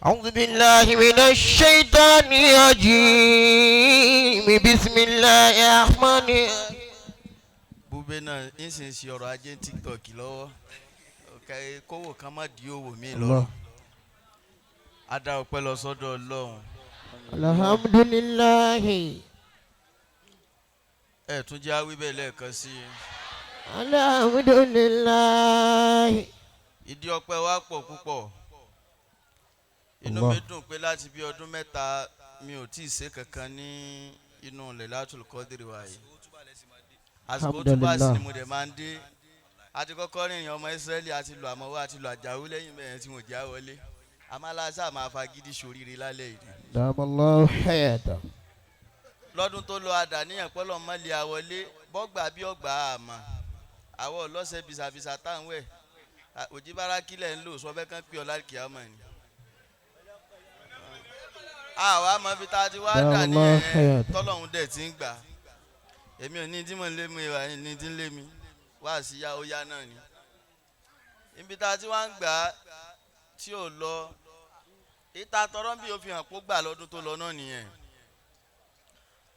أعوذ بالله من الشيطان الرجيم بسم الله الرحمن الرحيم. búbẹ́ náà ń sì ń ṣe ọ̀rọ̀ ajé tiktok lọ́wọ́ kówó kan má di owó mi lọ́rùn adá ọpẹ́ lọ sọ́dọ̀ Ọlọ́run. Alhamdulillahi. ẹ tún jẹ́ àwí bẹ́ẹ̀ lẹ́ẹ̀kan sí i. Alhamdulillahi. ìdí ọpẹ́ wa pọ̀ púpọ̀. inú mi dùn pé láti bí ọdún mẹ́ta mi ò tí ì ṣe kankan ní inú Lailatul Qadri wa yìí. àsìkò tó bá sí ni mo dẹ̀ máa ń dé. a ti kọ́kọ́ rìnrìn ọmọ Ísírẹ́lì àti lu àmọ́wọ́ àti lu àjàwó lẹ́yìn bẹ́ẹ̀ tí mo já wọlé. amálàṣà máa fa gidi ṣoríire lálẹ́ yìí. Damallahu hayata. lọ́dún tó lọ àdàníyàn pọ́lọ́ mọ́lẹ̀ àwọlé bọ́gbà bí ọgbà àmọ́ àwọ̀ ọlọ́sẹ̀ bìsàbìsà táwọn ẹ̀ Ojibara kílẹ̀ ń lò sọ bẹ́ẹ̀ kán pé ọlá kìí ọmọ ni. àwa mọ bí ta ti wá dà ní tọ́lọ́hún dẹ̀ ti ń gbà èmi ò ní tí mò ń lé mi ìwà ní tí ń lé mi wá sí yá ó yá náà ni. ibi ta ti wá ń gbà tí ò lọ ìta tọrọ bí o fi hàn kó gbà lọ́dún tó lọ náà nìyẹn.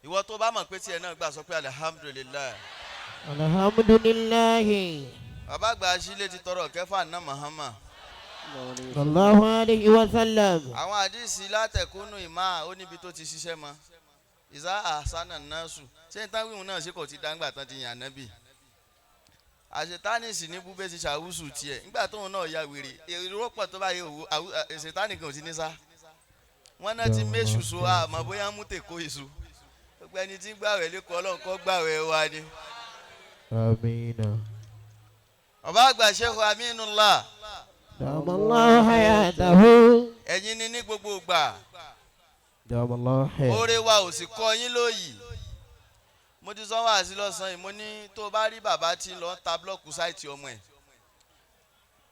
ìwọ tó bá mọ̀ pé tiẹ̀ náà gbà sọ pé alihamudulilayi. Alhamdulillahi. bàbá àgbà sílé ti tọrọ kẹfà náà Muhammad. Sallallahu alayhi wa sallam. àwọn àdìsí látẹ̀kúnnù ìmá ó níbi tó ti ṣiṣẹ́ mọ́ ìsá àṣánà násù ṣé n táwíhùn náà ṣe kò ti dáńgbà tán ti yàn nábì. àṣetánìsì ní búbẹ́ ti ṣàwùsù tiẹ̀ nígbà tóun náà ya wèrè èrò pọ̀ tó báyìí òwú àṣetánì kan ò ti ní sá. wọ́n náà ti méṣù so àmọ́ bóyá mú tèkó èso gbogbo ẹni tí ń gbàwẹ̀ lẹ́kọ̀ọ́ Ọlọ́run kó gbàwẹ̀ wa ni. Amina. bàbá àgbà Sheikh Aminullah. Damallahu hayatahu. ẹ̀yin ni ní gbogbo ìgbà. Damallahu hayatahu. oore wa ò sì kọ́ yín lóyìí. mo ti sọ wá sí lọ́sàn-án yìí mo ní tó bá rí bàbá tí ń lọ ta búlọ́ọ̀kù sáìtì ọmọ ẹ̀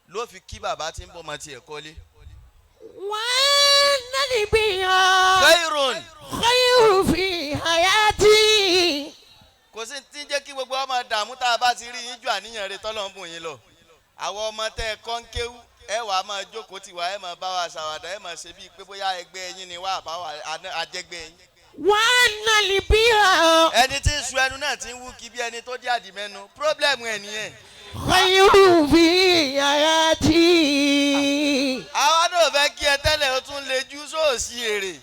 ló fi kí bàbá tí ń bọ́ ọmọ tiẹ̀ kọ́lé. wọ́n náà bí yàn. khairun. khairu fi hayati. kò sí tí ń jẹ́ kí gbogbo ọmọ dààmú tá a bá ti rí yín ju àníyàn rẹ tọ́lọ́ ń bùn yín lọ. àwọn ọmọ tẹ́ ẹ kọ́ ń kéwú ẹ wàá máa jókòó tiwa ẹ máa bá wa ṣàwàdà ẹ máa ṣe bíi pé bóyá ẹgbẹ́ yín ni wá àbáwá àjẹgbẹ́ yín. wọ́n náà bí yàn. ẹni tí ń su ẹnu náà ti ń wú kí bí ẹni tó dí àdìmẹ́nu pírọ́blẹ̀mù ẹ̀ nìyẹn. khairu fi hayati. àwa náà fẹ́ kí ẹ tẹ́lẹ̀ o tún lè jú sóòsì èrè.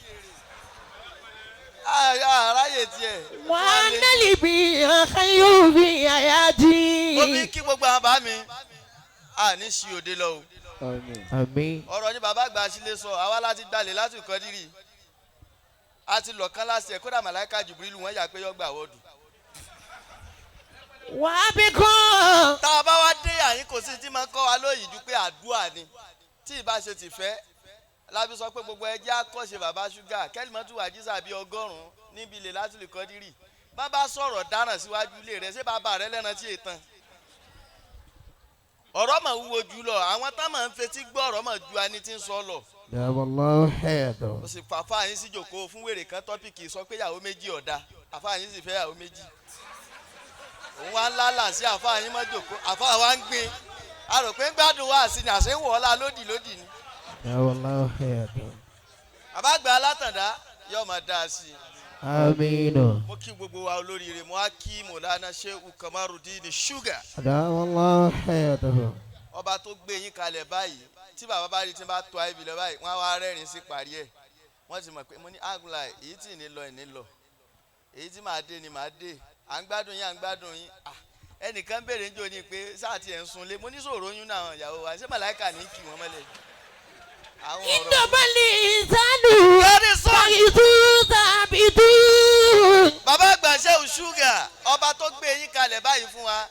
àráyè tiẹ̀. wọ́n náà bí yàn khairu fi hayati. mo fi kí gbogbo àwọn bá mi a ní sí òde lọ o. Àmín. ọ̀rọ̀ ni bàbá àgbà sílé sọ àwa láti dalẹ̀ láti Kọ́dírì a ti lọ kán láti ẹ̀ kódà màláìka Jùbírílù wọ́n yà pé yọ gbà wọ́ọ̀dù. wà á bí kọ́. tá a bá wá dé àyín kò sí tí máa ń kọ́ wa lóyìí ju pé àdúrà ni tí ì bá ṣe ti fẹ́ lábí sọ pé gbogbo ẹjẹ́ àkọ́ṣe bàbá ṣúgà kẹ́lìmọ́tù wàjísà bíi 100 níbi ilẹ̀ láti lè Kọ́dírì bàbá sọ̀rọ̀ dáràn síwájú ilé rẹ̀ ṣé bàbá rẹ̀ lẹ́ran tí ètàn ọ̀rọ̀ mà wúwo jù lọ àwọn tá máa ń fetí gbọ́ ọ̀rọ̀ mà ju ẹni tí ń sọ lọ. Damallahu hayatahu. ó sì fà fáyín sí jòkó fún wèrè kan tọ́pìkì sọ pé ìyàwó méjì ọ̀dà àfáàyín sì fẹ́ ìyàwó méjì òun wá ń lálà sí àfáàyín mọ́ jòkó àfáà wá ń gbin a rò pé ń gbádùn wá sí ni àṣẹ wọ̀ ọ́lá lódì lódì ni. Damallahu hayatahu. àbágbà alátàndá yóò máa dá a sí i. Amina. mo kí gbogbo wa olóríire mo á kí Mọ̀lánà Sheikh Kamarudeen Sugar. Damallahu hayatahu. ọba tó gbé yín kalẹ̀ báyìí tí bàbá bá rí tí bá tó ayé bi lọ báyìí wọ́n á wá rẹ́rìn sí parí ẹ̀ wọ́n ti mọ̀ pé mo ní àgùnlà èyí tí ì ní lọ ìní lọ èyí tí màá dé ni màá dé à ń gbádùn yín à ń gbádùn yín ẹnìkan béèrè ń jò ní pé sáà tí ẹ̀ ń sunlé mo ní sòrò oyún náà ìyàwó wa ṣé màláìkà ní kì wọ́n mọ́lẹ̀. ìdọ̀bálẹ̀ ìsánú fàyìtú tàbítú. bàbá àgbà Sheikh Sugar ọba tó gbé yín kalẹ̀ báyìí fún wa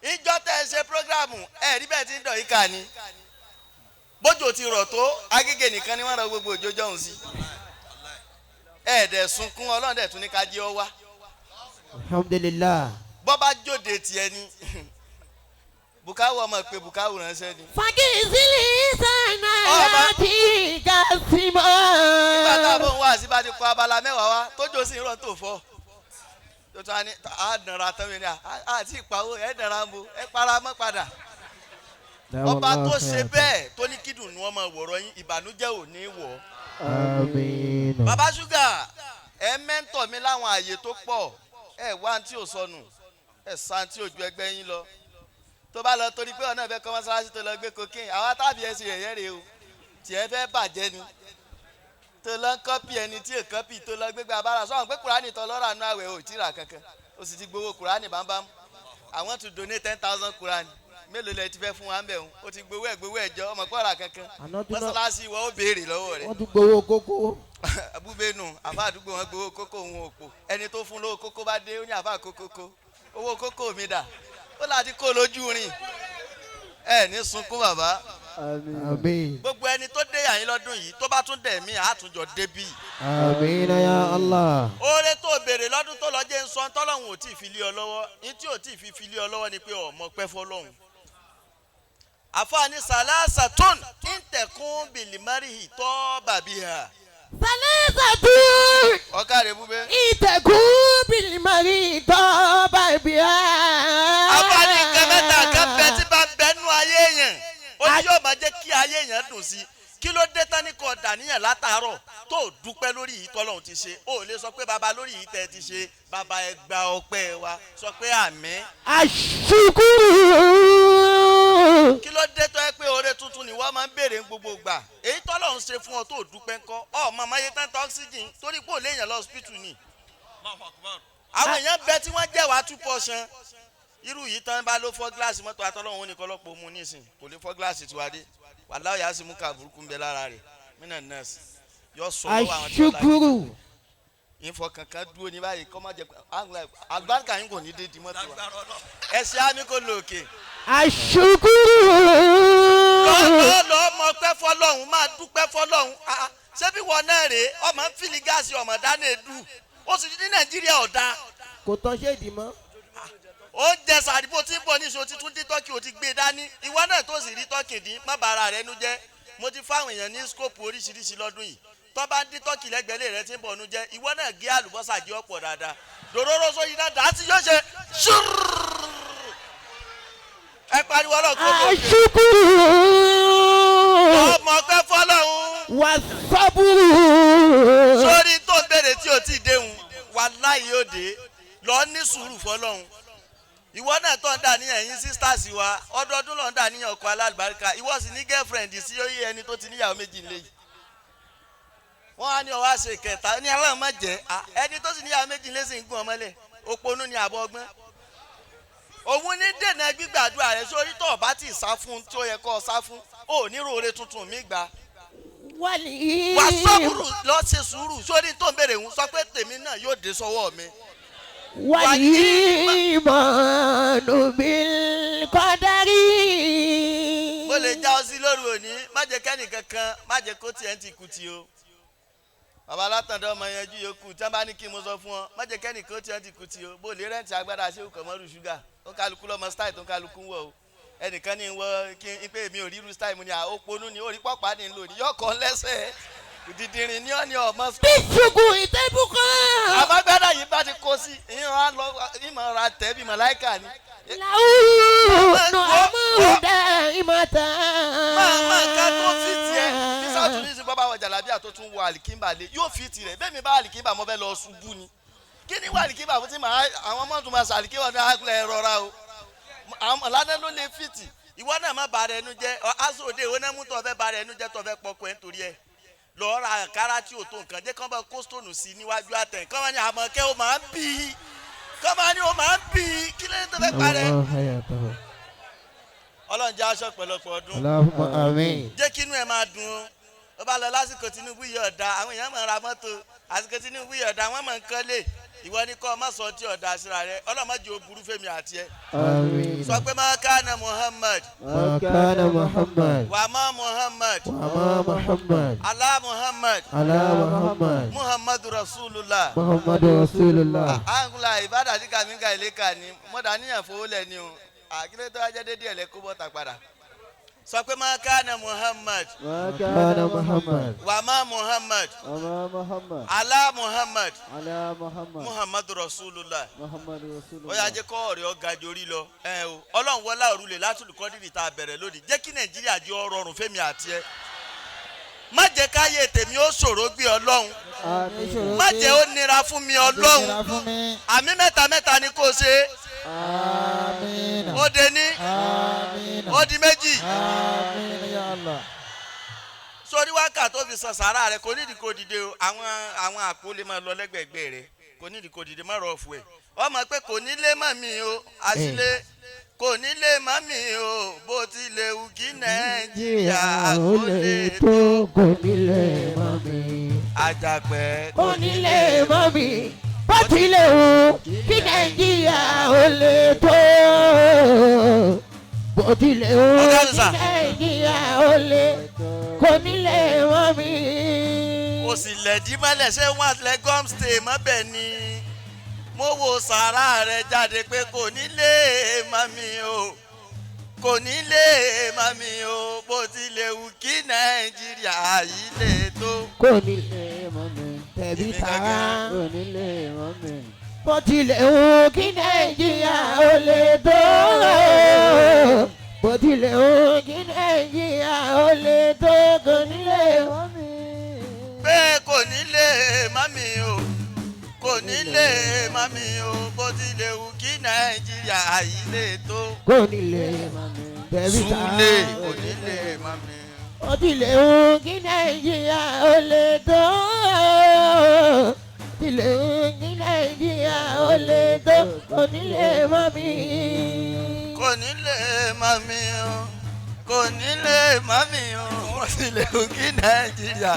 ìjọ tẹ ẹ ṣe prógráàmù ẹ rí bẹ́ẹ̀ tí ń dọ̀ yín kà ní bójú ti rọ̀ tó Agége nìkan ni wọ́n rọ gbogbo òjò jọ̀hún sí ẹ̀ẹ́dẹ̀ sunkún Ọlọ́run dẹ̀ tún ní ká jẹ́ ọ wá. Alhamdulillah. bọ́ bá jóde tiẹ̀ ni bukawu ọmọ pé bukawu ránṣẹ́ ni. fagizili sana láti gàsímọ́. nígbà tá a bọ̀ ń wá sí bá ti kọ abala mẹ́wàá wá tójó sí irọ́ tó fọ́ tó tún á ní àdànra tán mi ní àti ìpawó ẹ̀ dànra ń bo ẹ̀ para mọ́ padà ọba tó ṣe bẹ́ẹ̀ tó ní kídùn ní ọmọ ìwọ̀rọ̀ yín ìbànújẹ́ ò ní wọ̀. Àmín. bàbá ṣúgà ẹ mẹ́ńtọ̀ mi láwọn àyè tó pọ̀ ẹ wá tí ò sọnù ẹ san tí ò ju ẹgbẹ́ yín lọ tó bá lọ torí pé ọ̀nà ìfẹ́ kọ́ mọ́sálásí tó lọ gbé cocaine àwọn tábìlì ẹ̀ sì yẹ̀yẹ́ rè o tiẹ̀ fẹ́ bàjẹ́ ni tó lọ kọ́pì ẹni tí ò kọ́pì tó lọ gbégbé abára sọ̀rọ̀ pé kùránì tó lọ́ra nú àwẹ̀ ò tí ra kankan ó sì ti gbowó kùránì bámbám I want to donate 10,000 kùránì mélòó lẹ ti fẹ́ fún wa ń bẹ̀ ń ó ti gbowó ẹ̀jọ́ ọmọ kọ́ra kankan mọ́sálásí ìwọ ó béèrè lọ́wọ́ rẹ̀. wọ́n tún gbowó kókó. abúbénu àfa àdúgbò wọn gbowó kókó òun òpó ẹni tó fún lówó kókó bá dé ó ní àfa kókókó owó kókó mi dà ó láti kó lójú rìn ẹ ní sunkún bàbá. Àmín. gbogbo ẹni tó dé yàyín lọ́dún yìí tó bá tún dẹ̀ mí àtúnjọ débì. Àmín ya Allah. oore tó béèrè lọ́dún tó lọ jẹ́ ń sọ tọ́lọ́hún ò tí ì fi lé ọ lọ́wọ́ ní tí ò tí ì fi lé ọ lọ́wọ́ ni pé ọmọ pẹ́ fọlọ́hún. àfààní sàlásà tún ìtẹ̀kùn bìlìmárì tọ́ bàbí hà. sàlásà tún. ọ̀ká rẹ̀ búbẹ́. ìtẹ̀kùn bìlìmárì tọ́ bàbí hà. àfààní nǹkan mẹ́ta kan bẹ tí bá bẹnu ayé yẹn ó ní yóò máa jẹ́ kí ayé yẹn dùn sí kí ló dé tán ní kò dàníyàn látàárọ̀ tó dúpẹ́ lórí yìí tọ́lọ́hún ti ṣe ó lè sọ pé baba lórí yìí tẹ́ ti ṣe baba ẹ gba ọpẹ́ wa sọ pé àmín. àṣùkúrú. kí ló dé tó yẹ pé oore tuntun ni wọ́n máa ń béèrè gbogbo gbà èyí tọ́lọ́hún ṣe fún ọ tó dúpẹ́ ńkọ́ ọ màmá yẹn tán tán oxygen torí pé ò léèyàn lọ hospital ni. àwọn èèyàn bẹ tí wọ́n jẹ́ wàá 2%. irú yìí tán bá ló fọ́ gíláàsì mọ́tò àtọ́lọ́hún ní kọ́lọ́pọ̀ mú nísìn kò lè fọ́ gíláàsì tiwadé wàláwò yà á sì mú ká burúkú ń bẹ lára rẹ̀ mínà nọ́ọ̀sì yọ sọ lọ́wọ́ àwọn tí wọ́n àṣùkúrú. ìfọ̀ kankan dúró ní báyìí kọ́ má jẹ àgbàkà yín kò ní dé di mọ́tò wa ẹsẹ̀ á ní kò lò òkè. àṣùkúrú. lọ́ọ́ mọ pẹ́ fọlọ́hún máa dúpẹ́ fọlọ́hún ṣé bí wọn náà rèé ọmọ ń fìlí gáàsì ọmọ dáná èdú ó sì ní Nàìjíríà ọ̀dà. kò tán ṣéèdì mọ́. ó jẹ sàdìbò tí ń bọ̀ níṣó ti tún dín tọ́kì ó ti gbé dání ìwọ náà tó sì rí tọ́kì dín má bàrà rẹ nu jẹ́ mo ti fáwọn èèyàn ní skóòpù oríṣiríṣi lọ́dún yìí tó bá ń dín tọ́kì lẹ́gbẹ̀lẹ́ rẹ ti ń bọ̀ nu jẹ́ ìwọ náà gé àlùbọ́sà gé ọ̀pọ̀ dáadáa dòróró sóyin náà dá sí yóò ṣe ṣúrúrú ẹ pariwo ọlọ́gbọ́n kò gbé. àṣùkúrú. ọmọ pẹ́ fọlọ́hún. wà sábúrú. sórí tó ń bèrè tí ò tí ì déhùn wàláhì yóò dé lọ ní sùúrù fọlọ́hún ìwọ náà tó ń dà ní ẹ̀yìn sisters wa ọdọọdún ló ń dà ní ọkọ alálùbáríkà ìwọ sì ní girlfriend sí oyè ẹni tó ti níyàwó méjì nílé yìí wọ́n á ní ọwọ́ àṣẹ kẹta ní aláwọ̀ má jẹ́ ẹni tó sì níyàwó méjì nílé sì ń gún ọmọlẹ̀ òponú ni àbọ̀ ọgbọ́n òun ní dènà gbígbàdúrà rẹ sórí tó bá ti sá fún tí ó yẹ kó sá fún ó nírò oore tuntun mi gbà wàlí. wà sọ́kùrù lọ ṣe sùúrù sórí tó ń bèrè ń sọ pé tèmi náà yóò dé sọ́wọ́ mi. والإيمان بالقدر. mo lè já ọ sí lóru òní má jẹ́ kẹ́nì kankan má jẹ́ kó tiẹ̀ ń ti kú ti o. bàbá alátàndá ọmọ yanjú yòókù tí wọ́n bá ní kí mo sọ fún ọ má jẹ́ kẹ́nì kó tiẹ̀ ń ti kú ti o. bó lè rẹ́ǹtì agbára ṣé o kàn mọ́rù ṣúgà ó kálukú lọ́mọ style tó ń kálukú wọ̀ o. ẹnìkan ní wọ kí n pé mi ò rí irú style mu ni òponú ni orí pọ́pá ni ń lò ní yọ̀ọ̀kan lẹ́sẹ̀ didirin ní ọ̀ni ọmọ. bíṣùkù ìtẹ́bùkọ́. àbágbádá yìí bá ti kó sí ìran lọ ìmọ̀ ra tẹ́ bí màláìkà ni. làwọn ọmọdé ìmọ̀ta. máa ká tó fi tiẹ̀ ní sátúndì sí bọ́bá wọ jàlábíà tó tún wọ àlìkínbà lé yóò fi tirẹ̀ bẹ́ẹ̀ mi bá àlìkínbà mo fẹ́ lọ ṣubú ni. kí ni wà àlìkínbà fún ti máa àwọn ọmọ tó máa ṣàlìkínbà ní àkùlẹ̀ rọra o. àwọn ọ̀làdá ló lè fìtì ìwọ náà má bàa rẹ ẹnu jẹ aṣọ òde ìwọ náà mú tó fẹ́ bàa rẹ ẹnu jẹ tó fẹ́ pọkọ ẹ̀ nítorí ẹ̀ lọ ra àkàrà tí o tó nǹkan jẹ́ kán bá kó stone sí níwájú àtẹ̀ kán máa ní àmọ̀kẹ́ o máa ń bì í kán máa ní o máa ń bì í kí lóyún tó fẹ́ parẹ́. ọlọ́run jẹ́ aṣọ pẹ̀lọpọ̀ ọdún. àmín. jẹ́ kí inú ẹ̀ máa dùn ó ó bá lọ lásìkò Tinubu yìí ọ̀dà àwọn èèyàn máa ra mọ́tò àsìkò Tinubu yìí ọ̀dà wọ́n máa ń kọ́lé ìwọ ni kọ́ ọ má sọ tí ọ̀dà síra rẹ ọlọ́mọdé ó burú fèmí àti ẹ. àmín. sọ pé má kánà Muhammad. má kánà Muhammad. wà má Muhammad. wà má Muhammad. alá Muhammad. alá Muhammad. Muhammadu Rasulullah. Muhammadu Rasulullah. àǹkùlà ìbádà tí kàmíkà ilé kà ní mọ́dà níyàn fowó lẹ̀ ni o àkílẹ̀ tó wájẹ́ dédé ẹ̀lẹ́ kó bọ́ta padà sọ pé ma kana Muhammad. ما كان محمد wa ma Muhammad. وما محمد ala Muhammad. على محمد Muhammadu Rasulullah. محمد رسول ó yá الله jẹ́ kọ́ ọ̀rẹ́ ọ̀gá jorí lọ. ẹ o ọlọ́run wọlá òrùlé Lailatul Qadri tá a bẹ̀rẹ̀ lónìí jẹ́ kí Nàìjíríà jẹ́ ó rọrùn fẹ́mi àti ẹ. má jẹ́ káyé tèmi ó ṣòro gbé ọlọ́run. آمين má jẹ́ ó nira fún mi ọlọ́run. àmì mẹ́ta ni kò ṣe. آمين ó de ní. آمين ó di méjì. آمين يا الله sórí wákà tó fi san sàrà rẹ kò nídìí kò dìde o àwọn àpò lè máa lọ lẹ́gbẹ̀ẹ́gbẹ́ rẹ kò nídìí kò dìde má rọ̀ fún ẹ. wọ́n mọ̀ pé kò ní lé mọ́ mi o àṣìlẹ̀ kò ní lé mọ́ mi o bó tilẹ̀ wù kí Nàìjíríà kò lè tó. kò nílé mọ́ mi. àjàpẹ́ kò nílé mọ́ mi. bó tilẹ̀ wù kí Nàìjíríà ó lè tó. bó tilẹ̀ wù kí Nàìjíríà ó lè kò nílé mọ́ mi. kò sì lẹ̀dí mọ́lẹ̀ ṣé wọ́n àtìlẹ́ gọ́mstè mọ́bẹ̀ ni mo wo sàrà rẹ jáde pé kò nílé mọ́ mi o kò nílé mọ́ mi o bó tilẹ̀ wù kí Nàìjíríà yìí lè tó. kò nílé mọ́ mi. tẹ̀bí tara kò nílé mọ́ mi. bó tilẹ̀ wù kí Nàìjíríà ó lè tó. bó tilẹ̀ wù kí Nàìjíríà ó lè tó. kò nílé mọ́ mi. pé kò nílé mọ́ mi o kò nílé mọ́ mi o bó tilẹ̀ wù kí Nàìjíríà yìí lè tó. kò nílé mọ́ mi. tẹ̀bí tara Súlè kò nílé mọ́ mi. bó tilẹ̀ wù kí Nàìjíríà ó lè tó. tilẹ̀ wù kí Nàìjíríà ó lè tó. kò nílé mọ́ mi. kò nílé mọ́ mi o kò nílé mọ́ mi o bó tilẹ̀ wù kí Nàìjíríà.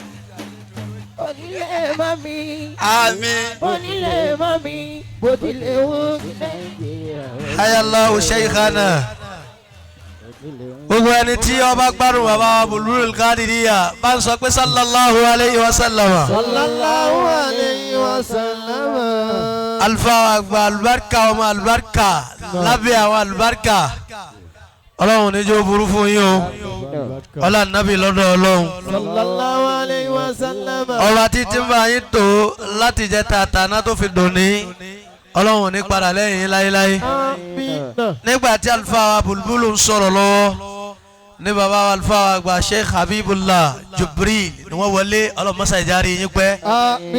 onílé mọ́ mi. àmín. onílé mọ́ mi. bó tilẹ̀ wù kí Nàìjíríà ó lè tó. Hayallahu Sheikhana. gbogbo ẹni tí ọba gbádùn bàbá Bulbulu-L-Quadiriyah bá ń sọ pé sallallahu alayhi wa sallam. sallallahu alayhi wa sallam. alfa àgbà alubarika ọmọ alubarika lábẹ́ àwọn alubarika ọlọ́run níjó burú fún yín o ọlá nàbì lọ́dọ̀ ọlọ́run sallallahu alayhi wa sallam. ọba títí ń bá yín tó láti jẹ tààtàná tó fi dòní ọlọ́run ní padà lẹ́yìn yín láéláé. àmín. nígbà tí alfa Bulbulu ń sọ̀rọ̀ lọ́wọ́ ní baba alfa àgbà Sheikh Habibullah Jibril ni wọ́n wọlé ọlọ́mọṣà ìjárí yín pẹ́. àmín.